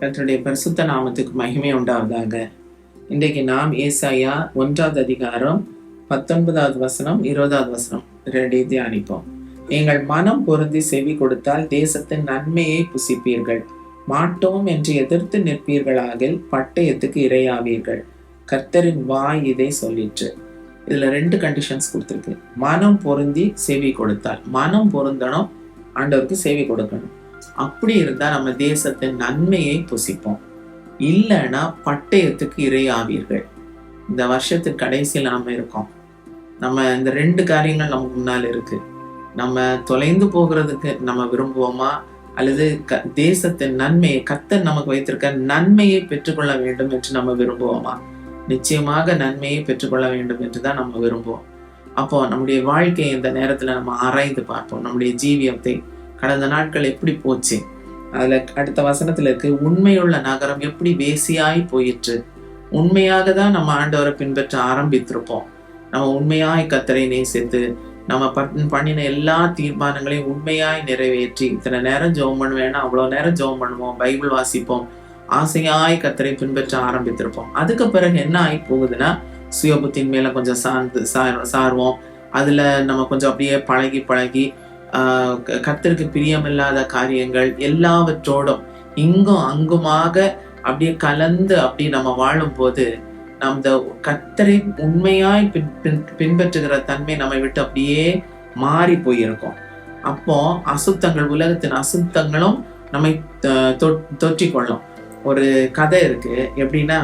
கர்த்தருடைய பரிசுத்த நாமத்துக்கு மகிமை உண்டாவதாக. இன்றைக்கு நாம் ஏசாயா 1வது அதிகாரம் 19வது வசனம் 20வது வசனம் 2 தியானிப்போம். எங்கள் மனம் பொருந்தி செவி கொடுத்தால் தேசத்தின் நன்மையை புசிப்பீர்கள், மாட்டோம் என்று எதிர்த்து நிற்பீர்களாகில் பட்டயத்துக்கு இரையாவீர்கள். கர்த்தரின் வாய் இதை சொல்லிற்று. இதுல 2 கண்டிஷன்ஸ் கொடுத்துருக்கு. மனம் பொருந்தி செவி கொடுத்தால், மனம் பொருந்தணும், ஆண்டவருக்கு செவி கொடுக்கணும். அப்படி இருந்தா நம்ம தேசத்தின் நன்மையை புசிப்போம். இல்லைன்னா பட்டயத்துக்கு இரையாவீர்கள். இந்த வருஷத்துக்கு கடைசியில் நாம இருக்கோம். நம்ம இந்த 2 காரியங்கள் நமக்கு முன்னால் இருக்கு. நம்ம தொலைந்து போகிறதுக்கு நம்ம விரும்புவோமா, அல்லது தேசத்தின் நன்மையை, கர்த்தர் நமக்கு வைத்திருக்க நன்மையை பெற்றுக்கொள்ள வேண்டும் என்று நம்ம விரும்புவோமா? நிச்சயமாக நன்மையை பெற்றுக்கொள்ள வேண்டும் என்றுதான் நம்ம விரும்புவோம். அப்போ நம்முடைய வாழ்க்கையை இந்த நேரத்துல நம்ம ஆராய்ந்து பார்ப்போம். நம்முடைய ஜீவியத்தை, கடந்த நாட்கள் எப்படி போச்சு. அதுல அடுத்த வசனத்துல இருக்கு, உண்மையுள்ள நகரம் எப்படி வேசியாய் போயிற்று. உண்மையாக தான் நம்ம ஆண்டவரை பின்பற்ற ஆரம்பித்திருப்போம். நம்ம உண்மையாய் கர்த்தரை நேசித்து நம்ம பண்ணின எல்லா தீர்மானங்களையும் உண்மையாய் நிறைவேற்றி, இத்தனை நேரம் ஜெபம் பண்ணுவேன்னா அவ்வளவு நேரம் ஜெபம் பண்ணுவோம், பைபிள் வாசிப்போம், ஆசையாய் கர்த்தரை பின்பற்ற ஆரம்பித்திருப்போம். அதுக்கு பிறகு என்ன ஆகி போகுதுன்னா, சுயபுத்தின் மேல கொஞ்சம் சார்வோம். அதுல நம்ம கொஞ்சம் அப்படியே பழகி கர்த்தருக்கு பிரியமில்லாத காரியங்கள் எல்லாவற்றோடும் இங்கும் அங்குமாக அப்படியே கலந்து அப்படி நம்ம வாழும் போது நம்ம கர்த்தரை உண்மையாய் பின்பற்றுகிற தன்மை நம்மை விட்டு அப்படியே மாறி போயிருக்கோம். அப்போ அசுத்தங்கள், உலகத்தின் அசுத்தங்களும் நம்மை தொற்றிக்கொள்ளும். ஒரு கதை இருக்கு. எப்படின்னா,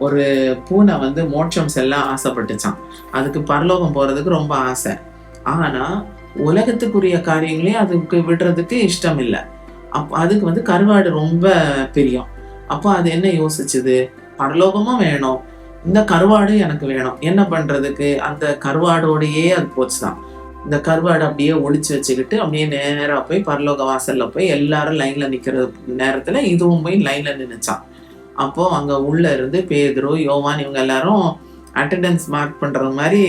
ஒரு பூனை மோட்சம் செல்ல ஆசைப்பட்டுச்சான். அதுக்கு பரலோகம் போறதுக்கு ரொம்ப ஆசை. ஆனா உலகத்துக்குரிய காரியங்களே அதுக்கு விடுறதுக்கு இஷ்டம் இல்லை. அதுக்கு கருவாடு ரொம்ப பிரியம். அப்போ அது என்ன யோசிச்சுது, பரலோகமும் வேணும், இந்த கருவாடு எனக்கு வேணும். என்ன பண்றதுக்கு, அந்த கருவாடோடையே அது போச்சுதான். இந்த கருவாடு அப்படியே ஒளிச்சு வச்சுக்கிட்டு அப்படியே நேரா போய் பரலோக வாசல்ல போய் எல்லாரும் லைன்ல நிக்கிற நேரத்துல இதுவும் போய் லைன்ல நின்னுச்சான். அப்போ அங்க உள்ள இருந்து பேதுரு, யோவான் இவங்க எல்லாரும் அட்டெண்டன்ஸ் மார்க் பண்றது மாதிரி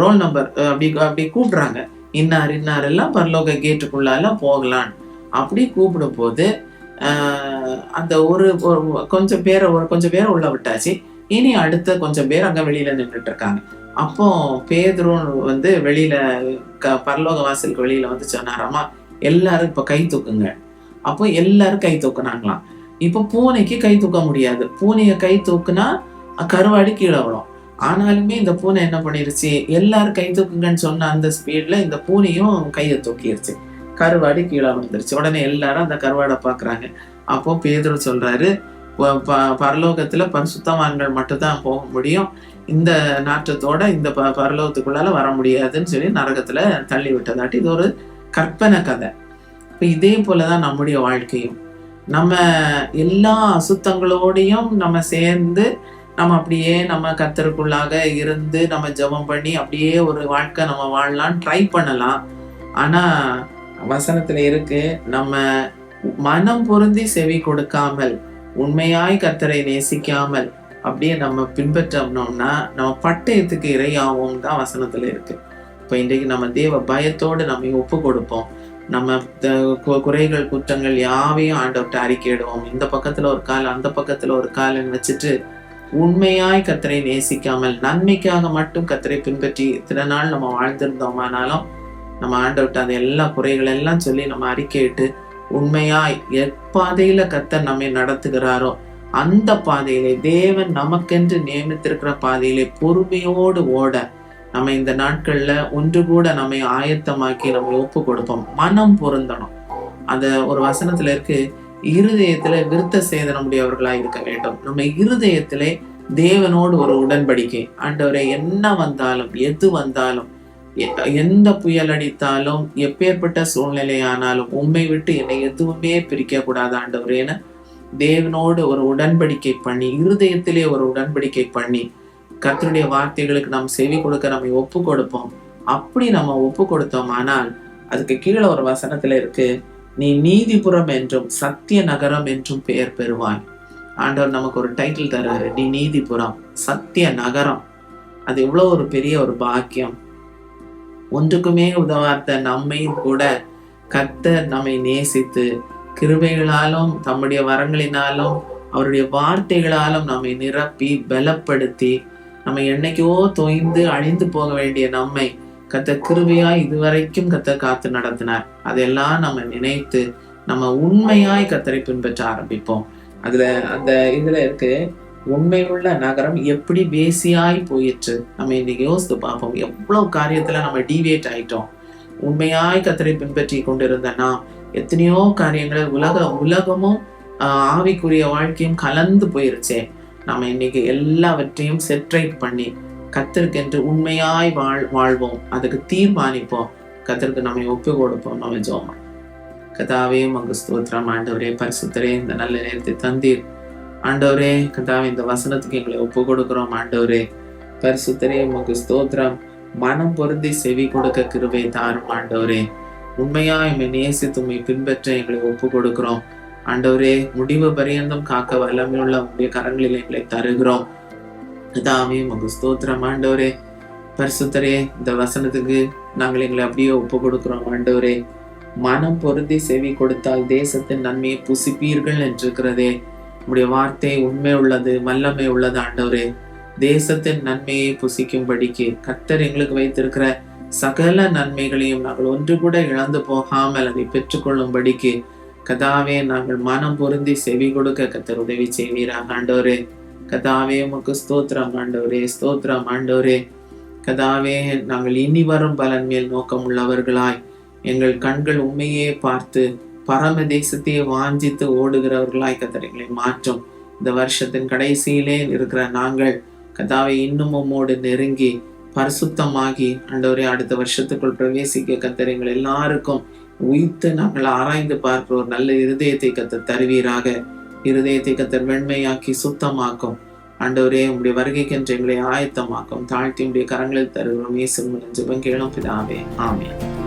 ரோல் நம்பர் அப்படி கூப்பிடுறாங்க. இன்னாரெல்லாம் பரலோக கேட்டுக்குள்ளால போகலான் அப்படி கூப்பிடும் போது அந்த கொஞ்சம் பேரை உள்ள விட்டாச்சு. இனி அடுத்த கொஞ்சம் பேர் அங்க வெளியில நின்றுட்டு இருக்காங்க. அப்போ பேதுரு வெளியில பரலோக வாசலுக்கு வெளியில சொன்னாராமா, எல்லாரும் இப்ப கை தூக்குங்க. அப்போ எல்லாரும் கை தூக்குனாங்களாம். இப்ப பூனைக்கு கை தூக்க முடியாது. பூனைய கை தூக்குனா கருவாடி கீழே விடும். ஆனாலுமே இந்த பூனை என்ன பண்ணிருச்சு, எல்லாரும் கை தூக்குங்கன்னு சொன்ன அந்த ஸ்பீட்ல இந்த பூனையும் கையை தூக்கிருச்சு. கருவாடி கீழே விழுந்துருச்சு. உடனே எல்லாரும் அந்த கருவாடை பாக்குறாங்க. அப்போ பேதுரு சொல்றாரு, பரலோகத்துல பரிசுத்தவான்கள் மட்டும்தான் போக முடியும், இந்த நாற்றத்தோட இந்த பரலோகத்துக்குள்ளால வர முடியாதுன்னு சொல்லி நரகத்துல தள்ளி விட்டதாட்டி இது ஒரு கற்பனை கதை. இப்ப இதே போலதான் நம்முடைய வாழ்க்கையும். நம்ம எல்லா அசுத்தங்களோடையும் நம்ம சேர்ந்து நம்ம அப்படியே நம்ம கர்த்தருக்குள்ளாக இருந்து நம்ம ஜெபம் பண்ணி அப்படியே ஒரு வாழ்க்கை நம்ம வாழலாம்னு ட்ரை பண்ணலாம். ஆனா வசனத்துல இருக்கு, நம்ம மனம் பொருந்தி செவி கொடுக்காமல், உண்மையாய் கர்த்தரை நேசிக்காமல் அப்படியே நம்ம பின்பற்றோம்னா நம்ம பட்டயத்துக்கு இரையாவோம் தான் வசனத்துல இருக்கு. இப்ப இன்றைக்கு நம்ம தேவ பயத்தோடு நம்ம ஒப்பு கொடுப்போம். நம்ம குறைகள் குற்றங்கள் யாவையும் ஆண்டவர்கிட்ட அறிக்கையிடுவோம். இந்த பக்கத்துல ஒரு கால், அந்த பக்கத்துல ஒரு கால்னு வச்சுட்டு உண்மையாய் கர்த்தரை நேசிக்காமல் நன்மைக்காக மட்டும் கர்த்தரை பின்பற்றி இத்தனை நாள் நம்ம வாழ்ந்திருந்தோமானாலும் நம்ம ஆண்டவர்கிட்ட அந்த எல்லா குறைகள் எல்லாம் சொல்லி நம்ம அறிக்கையிட்டு உண்மையாய் எப்பாதையில கர்த்தர் நம்மை நடத்துகிறாரோ அந்த பாதையிலே, தேவன் நமக்கென்று நியமித்திருக்கிற பாதையிலே பொறுமையோடு ஓட நம்ம இந்த நாட்கள்ல ஒன்று கூட நம்மை ஆயத்தமாக்கி நம்ம ஒப்பு கொடுப்போம். மனம் பொருந்தணும். அந்த ஒரு வசனத்துல இருக்கு, இருதயத்துல விருத்த சேதனம் உடையவர்களா இருக்க வேண்டும். நம்ம இருதயத்திலே தேவனோடு ஒரு உடன்படிக்கை. ஆண்டவரை என்ன வந்தாலும், எது வந்தாலும், எந்த புயல் அடித்தாலும், எப்பேற்பட்ட சூழ்நிலையானாலும் உம்மை விட்டு என்னை எதுவுமே பிரிக்க கூடாது ஆண்டவரேன்னு தேவனோடு ஒரு உடன்படிக்கை பண்ணி, இருதயத்திலே ஒரு உடன்படிக்கை பண்ணி கர்த்தருடைய வார்த்தைகளுக்கு நாம் செவி கொடுக்க நம்மை ஒப்பு கொடுப்போம். அப்படி நம்ம ஒப்பு கொடுத்தோம் ஆனால் அதுக்கு கீழே ஒரு வசனத்துல இருக்கு, நீ நீதிபுரம் என்றும் சத்திய நகரம் என்றும் பெயர் பெறுவாய். ஆண்டவர் நமக்கு ஒரு டைட்டில் தர்றாரு, நீ நீதிபுரம் சத்திய நகரம். அது எவ்வளவு ஒரு பெரிய ஒரு பாக்கியம். ஒன்றுக்குமே உதவாத நம்மையும் கூட கர்த்தர் நம்மை நேசித்து கிருபைகளாலும் தம்முடைய வரங்களினாலும் அவருடைய வார்த்தைகளாலும் நம்மை நிரப்பி பலப்படுத்தி நம்ம என்னைக்கோ தொய்ந்து அழிந்து போக வேண்டிய நம்மை கர்த்தர் கிருபையாய் இதுவரைக்கும் கர்த்தர் காத்து நடத்தினார். அதெல்லாம் நம்ம நினைத்து நம்ம உண்மையாய் கர்த்தரை பின்பற்ற ஆரம்பிப்போம். அந்த இதுல இருக்கு, உண்மையுள்ள நகரம் எப்படி வேசியாய் போயிற்று. நம்ம இன்னைக்கு யோசித்து பார்ப்போம், எவ்வளவு காரியத்துல நம்ம டீவியேட் ஆயிட்டோம். உண்மையாய் கர்த்தரை பின்பற்றி கொண்டிருந்தனா எத்தனையோ காரியங்கள் உலகமும் ஆவிக்குரிய வாழ்க்கையும் கலந்து போயிருச்சே. நம்ம இன்னைக்கு எல்லாவற்றையும் செட்ரைட் பண்ணி கர்த்தருக்கு உண்மையாய் வாழ்வோம். அதுக்கு தீர்மானிப்போம். கர்த்தருக்கு நம்மை ஒப்பு கொடுப்போம். நம்ம ஜெபம். கர்த்தாவே உமக்கு ஸ்தோத்திரம். ஆண்டவரே பரிசுத்தரே, இந்த நல்ல நேரத்தை தந்தீர். ஆண்டவரே கர்த்தாவே, இந்த வசனத்துக்கு எங்களை ஒப்பு கொடுக்கிறோம். ஆண்டவரே பரிசுத்தரே உமக்கு ஸ்தோத்திரம். மனம் பொருந்தி செவி கொடுக்க கிருபை தாரும். ஆண்டவரே உண்மையா எம்மை நேசித்து உம்மை பின்பற்ற எங்களை ஒப்பு கொடுக்கிறோம். ஆண்டவரே முடிவு பரியந்தம் காக்க வல்லமையுள்ள உங்களுடைய கரங்களில் எங்களை தருகிறோம். கர்த்தாவே உமக்கு ஸ்தோத்திரம். ஆண்டவரே பரிசுத்தரே, இந்த வசனத்துக்கு நாங்கள் எங்களை அப்படியே ஒப்பு கொடுக்கிறோம். ஆண்டவரே மனம் பொருந்தி செவி கொடுத்தால் தேசத்தின் நன்மையை புசிப்பீர்கள் என்றிருக்கிறதே. உங்களுடைய வார்த்தை உண்மை உள்ளது, வல்லமை உள்ளது. ஆண்டவரே தேசத்தின் நன்மையை புசிக்கும்படிக்கு கர்த்தர் எங்களுக்கு வைத்திருக்கிற சகல நன்மைகளையும் நாங்கள் ஒன்று கூட இழந்து போகாமல் அதை பெற்றுக்கொள்ளும்படிக்கு கர்த்தாவே நாங்கள் மனம் பொருந்தி செவி கொடுக்க கர்த்தர் உதவி செய்வீராக. ஆண்டவரே கர்த்தாவே உமக்கு ஸ்தோத்திரம். ஆண்டவரே ஸ்தோத்திரம். ஆண்டவரே கர்த்தாவே நாங்கள் இனி வரும் பலன் மேல் நோக்கம் உள்ளவர்களாய் எங்கள் கண்கள் உண்மையே பார்த்து பரம தேசத்தையே வாஞ்சித்து ஓடுகிறவர்களாய் கர்த்தர் எங்களை மாற்றும். இந்த வருஷத்தின் கடைசியிலே இருக்கிற நாங்கள் கர்த்தாவே இன்னும் உம்மோடு நெருங்கி பரிசுத்தமாகி ஆண்டவரே அடுத்த வருஷத்துக்குள் பிரவேசிக்க கர்த்தர் எங்கள் எல்லாருக்கும் உயிர்த்து நாங்கள் ஆராய்ந்து பார்க்கிற ஒரு நல்ல இருதயத்தை கர்த்தர் தருவீராக. இருதயத்தை கர்த்தர் வெண்மையாக்கி சுத்தமாக்கும். ஆண்டவரே உங்களுடைய வருகைக்கென்று எங்களை ஆயத்தமாக்கும். தாழ்த்தி உடைய கரங்களில் தருகிறோம். இயேசுவின் மூலம் ஜெபம் கேளும் பிதாவே, ஆமென்.